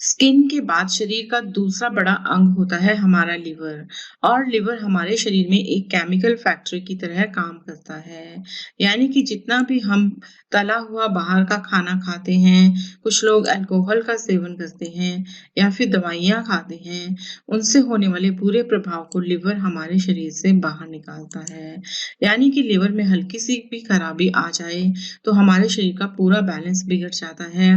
Skin के बाद शरीर का दूसरा बड़ा अंग होता है हमारा लिवर। और लिवर हमारे शरीर में एक केमिकल फैक्ट्री की तरह काम करता है। यानी कि जितना भी हम तला हुआ बाहर का खाना खाते हैं, कुछ लोग अल्कोहल का सेवन करते हैं या फिर दवाइयाँ खाते हैं, उनसे होने वाले बुरे प्रभाव को लिवर हमारे शरीर से बाहर निकालता है। यानी कि लिवर में हल्की सी भी खराबी आ जाए तो हमारे शरीर का पूरा बैलेंस बिगड़ जाता है,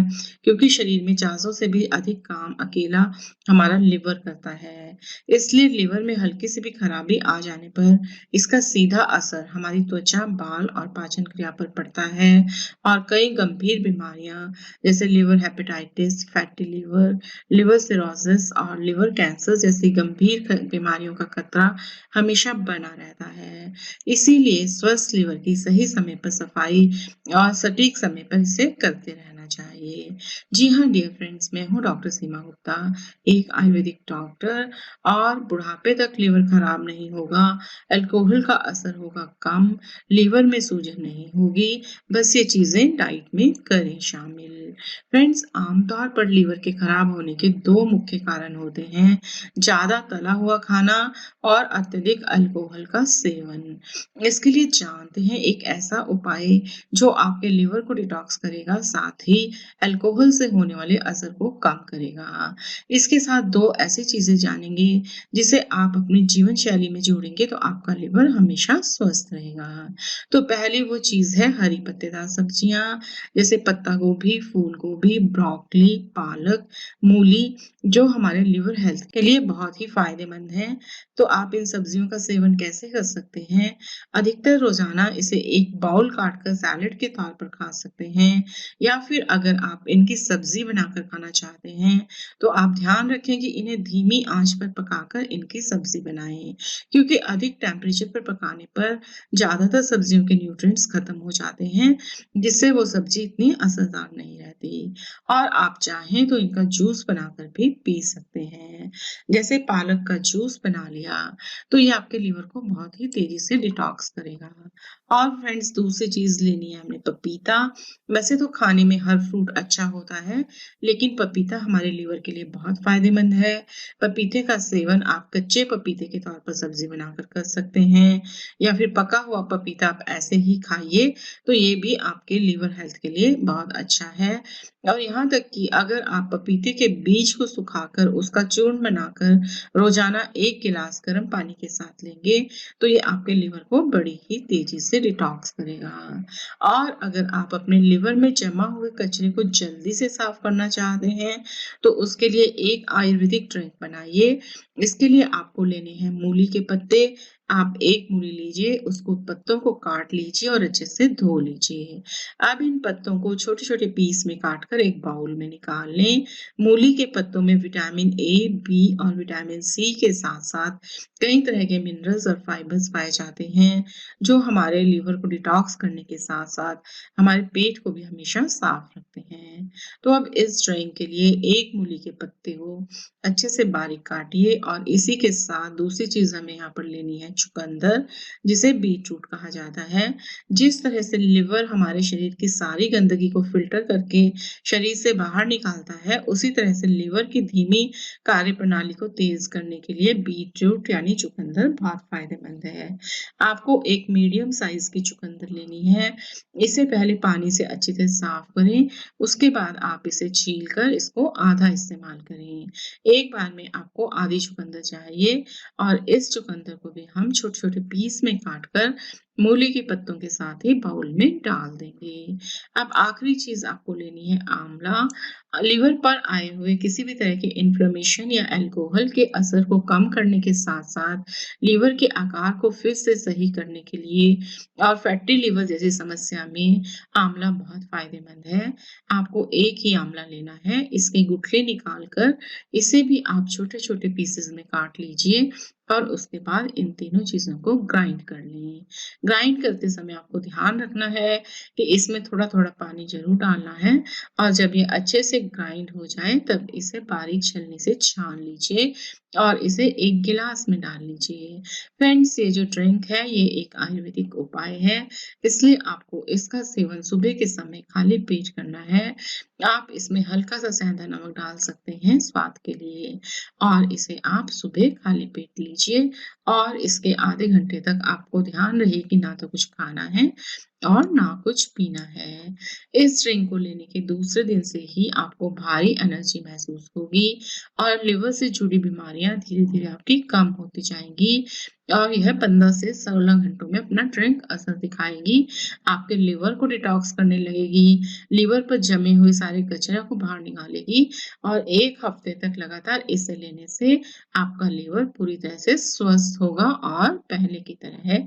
क्योंकि शरीर में 400 से भी अधिक काम अकेला हमारा लिवर करता है। इसलिए लिवर में हल्की सी भी खराबी आ जाने पर इसका सीधा असर हमारी त्वचा, बाल और पाचन क्रिया पर पड़ता है और कई गंभीर बीमारियां जैसे liver hepatitis, fatty liver, liver cirrhosis और लिवर कैंसर जैसी गंभीर बीमारियों का खतरा हमेशा बना रहता है। इसीलिए स्वस्थ लिवर की सही समय पर सफाई और सटीक समय पर इसे करते रहना चाहिए। जी हाँ डियर फ्रेंड्स, मैं हूँ डॉक्टर सीमा गुप्ता, एक आयुर्वेदिक डॉक्टर। और बुढ़ापे तक लिवर खराब नहीं होगा, अल्कोहल का असर होगा कम, लिवर में सूजन नहीं होगी, बस ये चीजें डाइट में करें शामिल। फ्रेंड्स, आमतौर पर लिवर के खराब होने के दो मुख्य कारण होते हैं: ज्यादा तला हुआ खाना और अत्यधिक अल्कोहल का सेवन। इसके लिए जानते हैं एक ऐसा उपाय जो आपके लिवर को डिटॉक्स करेगा, साथ ही अल्कोहल से होने वाले असर को कम करेगा। इसके साथ दो ऐसी चीजें जानेंगे जिसे आप अपनी जीवन शैली में जोड़ेंगे तो आपका लिवर हमेशा स्वस्थ रहेगा। तो पहली वो चीज है हरी पत्तेदार सब्जियां, जैसे पत्ता गोभी, फूल गोभी, ब्रोकली, पालक, मूली, जो हमारे लिवर हेल्थ के लिए बहुत ही फायदेमंद है। तो आप इन सब्जियों का सेवन कैसे कर सकते हैं? अधिकतर रोजाना इसे एक बाउल काटकर सैलेड के तौर पर खा सकते हैं, या फिर अगर आप इनकी सब्जी बनाकर खाना चाहते हैं तो आप ध्यान रखें कि इन्हें धीमी आंच पर पकाकर इनकी सब्जी बनाएं, क्योंकि अधिक टेम्परेचर पर पकाने पर ज्यादातर सब्जियों के न्यूट्रिएंट्स खत्म हो जाते हैं, जिससे वो सब्जी इतनी असरदार नहीं रहती। और आप चाहें तो इनका जूस बनाकर भी पी सकते हैं। जैसे पालक का जूस बना लिया तो ये आपके लिवर को बहुत ही तेजी से डिटॉक्स करेगा। और फ्रेंड्स, दूसरी चीज लेनी है हमने पपीता। वैसे तो खाने में हर फ्रूट अच्छा होता है, लेकिन पपीता हमारे लिवर के लिए बहुत फायदेमंद है। पपीते का सेवन आप कच्चे पपीते के तौर पर सब्जी बनाकर कर सकते हैं, या फिर पका हुआ पपीता आप ऐसे ही खाइए, तो ये भी आपके लिवर हेल्थ के लिए बहुत अच्छा है। और यहाँ तक कि अगर आप पपीते के बीज को सुखाकर उसका चूर्ण बनाकर रोजाना 1 गिलास गर्म पानी के साथ लेंगे तो ये आपके लिवर को बड़ी ही तेजी से डिटॉक्स करेगा। और अगर आप अपने लिवर में जमा हुए कचरे को जल्दी से साफ करना चाहते हैं तो उसके लिए एक आयुर्वेदिक ड्रिंक बनाइए। इसके लिए आपको लेने हैं मूली के पत्ते। आप एक मूली लीजिए, उसको पत्तों को काट लीजिए और अच्छे से धो लीजिए। अब इन पत्तों को छोटे छोटे पीस में काटकर एक बाउल में निकाल लें। मूली के पत्तों में विटामिन ए, बी और विटामिन सी के साथ साथ कई तरह के मिनरल्स और फाइबर्स पाए जाते हैं, जो हमारे लिवर को डिटॉक्स करने के साथ साथ हमारे पेट को भी हमेशा साफ रखते हैं। तो अब इस ड्राइंग के लिए एक मूली के पत्ते को अच्छे से बारीक काटिए और इसी के साथ दूसरी चीज हमें यहाँ पर लेनी है चुकंदर, जिसे बीट रूट कहा जाता है। जिस तरह से लिवर हमारे शरीर की सारी गंदगी को फिल्टर करके शरीर से बाहर निकालता है, उसी तरह से लिवर की धीमी कार्य प्रणाली को तेज करने के लिए बीट रूट यानी चुकंदर बहुत फायदेमंद है। आपको एक मीडियम साइज की चुकंदर लेनी है। इसे पहले पानी से अच्छी तरह साफ करें, उसके बाद आप इसे छीलकर इसको आधा इस्तेमाल करें। एक बार में आपको आधी चुकंदर चाहिए और इस चुकंदर को भी हम छोटे छोटे पीस में काटकर मूली के पत्तों के साथ ही बाउल में डाल देंगे। अब आखिरी चीज आपको लेनी है आंवला। लिवर पर आए हुए किसी भी तरह के इन्फ्लेमेशन या अल्कोहल के असर को कम करने के साथ साथ लिवर के आकार को फिर से सही करने के लिए और फैटी लिवर जैसी समस्या में आंवला बहुत फायदेमंद है। आपको एक ही आंवला लेना है, इसके गुठली निकाल कर इसे भी आप छोटे छोटे पीसेस में काट लीजिए और उसके बाद इन तीनों चीजों को ग्राइंड कर लें। ग्राइंड करते समय आपको ध्यान रखना है कि इसमें थोड़ा-थोड़ा पानी ज़रूर डालना है और जब ये अच्छे से ग्राइंड हो जाए तब इसे बारीक छलनी से छान लीजिए और इसे एक गिलास में डाल लीजिए। फ्रेंड्स, ये जो ड्रिंक है ये एक आयुर्वेदिक उपाय है, इसलिए आपको इसका सेवन सुबह के समय खाली पेट करना है। आप इसमें हल्का-सा सेंधा नमक डाल सकते हैं स्वाद के लिए और इसे आप सुबह खाली पेट लीजिए और इसके आधे घंटे तक आपको ध्यान रहे कि ना तो कुछ खाना है और ना कुछ पीना है। इस ड्रिंक को लेने के दूसरे दिन से ही आपको भारी एनर्जी महसूस होगी और लिवर से जुड़ी बीमारियां धीरे-धीरे आपकी कम होती जाएंगी और यह 15 से 16 घंटों में अपना ड्रिंक असर दिखाएगी। आपके लिवर को डिटॉक्स करने लगेगी, लिवर पर जमे हुए सारे कचरे को बाहर निकालेगी और 1 हफ्ते तक लगातार इसे लेने से आपका लीवर पूरी तरह से स्वस्थ होगा और पहले की तरह है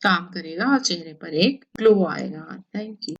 काम करेगा और चेहरे पर एक ग्लो आएगा। Thank you.